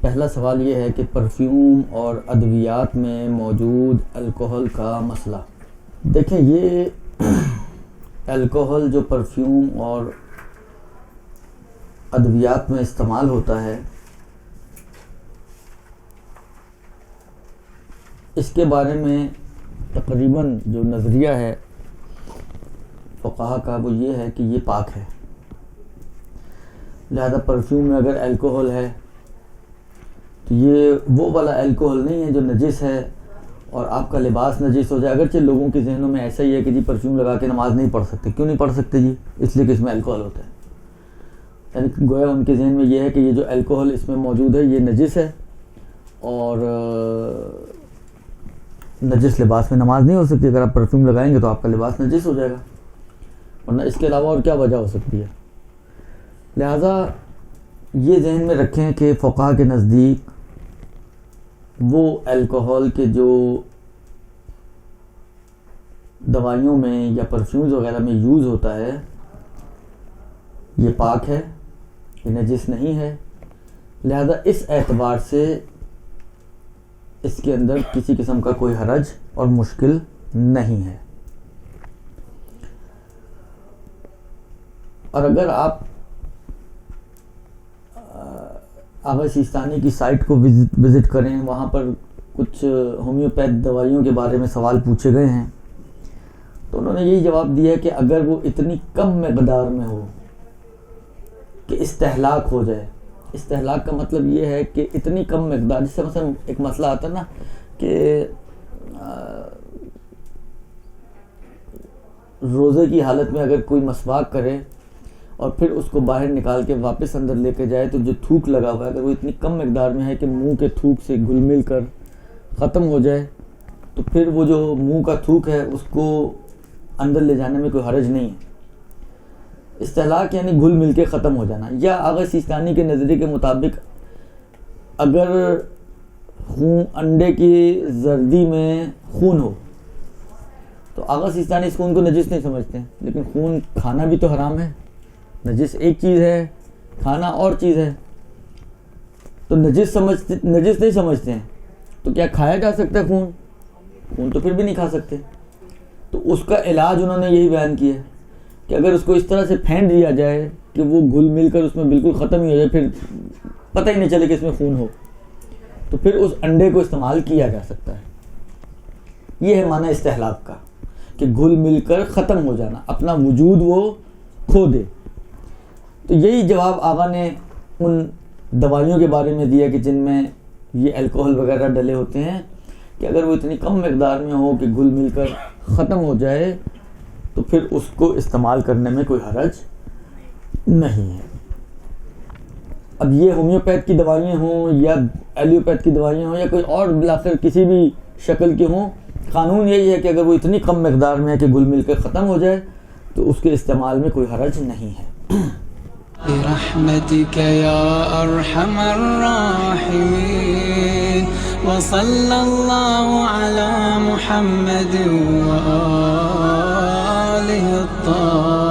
پہلا سوال یہ ہے کہ پرفیوم اور ادویات میں موجود الکوہل کا مسئلہ. دیکھیں، یہ الکوہل جو پرفیوم اور ادویات میں استعمال ہوتا ہے، اس کے بارے میں تقریباً جو نظریہ ہے فقہا کا وہ یہ ہے کہ یہ پاک ہے. لہذا پرفیوم میں اگر الکوہل ہے تو یہ وہ والا الکوہل نہیں ہے جو نجس ہے اور آپ کا لباس نجس ہو جائے. اگرچہ لوگوں کے ذہنوں میں ایسا ہی ہے کہ جی پرفیوم لگا کے نماز نہیں پڑھ سکتے. کیوں نہیں پڑھ سکتے جی؟ اس لیے کہ اس میں الکوہل ہوتا ہے. یعنی گویا ان کے ذہن میں یہ ہے کہ یہ جو الکوہل اس میں موجود ہے یہ نجس ہے اور نجس لباس میں نماز نہیں ہو سکتی. اگر آپ پرفیوم لگائیں گے تو آپ کا لباس نجس ہو جائے گا، ورنہ اس کے علاوہ اور کیا وجہ ہو سکتی ہے. لہذا یہ ذہن میں رکھیں کہ فقہا کے نزدیک وہ الکوہل کے جو دوائیوں میں یا پرفیومز وغیرہ میں یوز ہوتا ہے یہ پاک ہے، یہ نجس نہیں ہے. لہذا اس اعتبار سے اس کے اندر کسی قسم کا کوئی حرج اور مشکل نہیں ہے. اور اگر آپ آغا سیستانی کی سائٹ کو وزٹ کریں، وہاں پر کچھ ہومیوپیتھ دوائیوں کے بارے میں سوال پوچھے گئے ہیں تو انہوں نے یہی جواب دیا ہے کہ اگر وہ اتنی کم مقدار میں ہو کہ استہلاک ہو جائے. استہلاک کا مطلب یہ ہے کہ اتنی کم مقدار، جس سے مثلا ایک مسئلہ آتا ہے نا کہ روزے کی حالت میں اگر کوئی مسواک کرے اور پھر اس کو باہر نکال کے واپس اندر لے کے جائے تو جو تھوک لگا ہوا ہے اگر وہ اتنی کم مقدار میں ہے کہ منہ کے تھوک سے گھل مل کر ختم ہو جائے تو پھر وہ جو منہ کا تھوک ہے اس کو اندر لے جانے میں کوئی حرج نہیں ہے. استہلاک یعنی گھل مل کے ختم ہو جانا. یا آغا سیستانی کے نظریے کے مطابق اگر خون، انڈے کی زردی میں خون ہو تو آغا سیستانی اس خون کو نجس نہیں سمجھتے ہیں، لیکن خون کھانا بھی تو حرام ہے. نجس ایک چیز ہے، کھانا اور چیز ہے. تو نجس نہیں سمجھتے ہیں تو کیا کھایا جا سکتا ہے خون؟ خون تو پھر بھی نہیں کھا سکتے. تو اس کا علاج انہوں نے یہی بیان کیا ہے کہ اگر اس کو اس طرح سے پھینٹ دیا جائے کہ وہ گھل مل کر اس میں بالکل ختم ہی ہو جائے، پھر پتہ ہی نہیں چلے کہ اس میں خون ہو، تو پھر اس انڈے کو استعمال کیا جا سکتا ہے. یہ ہے معنی استہلاک کا، کہ گھل مل کر ختم ہو جانا، اپنا وجود وہ کھو دے. تو یہی جواب آغا نے ان دوائیوں کے بارے میں دیا کہ جن میں یہ الکوہل وغیرہ ڈلے ہوتے ہیں کہ اگر وہ اتنی کم مقدار میں ہو کہ گھل مل کر ختم ہو جائے تو پھر اس کو استعمال کرنے میں کوئی حرج نہیں ہے. اب یہ ہومیوپیتھ کی دوائیاں ہوں یا ایلوپیتھ کی دوائیاں ہوں یا کوئی اور بلاخر کسی بھی شکل کی ہوں، قانون یہی ہے کہ اگر وہ اتنی کم مقدار میں ہے کہ گھل مل کر ختم ہو جائے تو اس کے استعمال میں کوئی حرج نہیں ہے. برحمتك يا أرحم الراحمين وصلى الله على محمد وآله الطاهرين.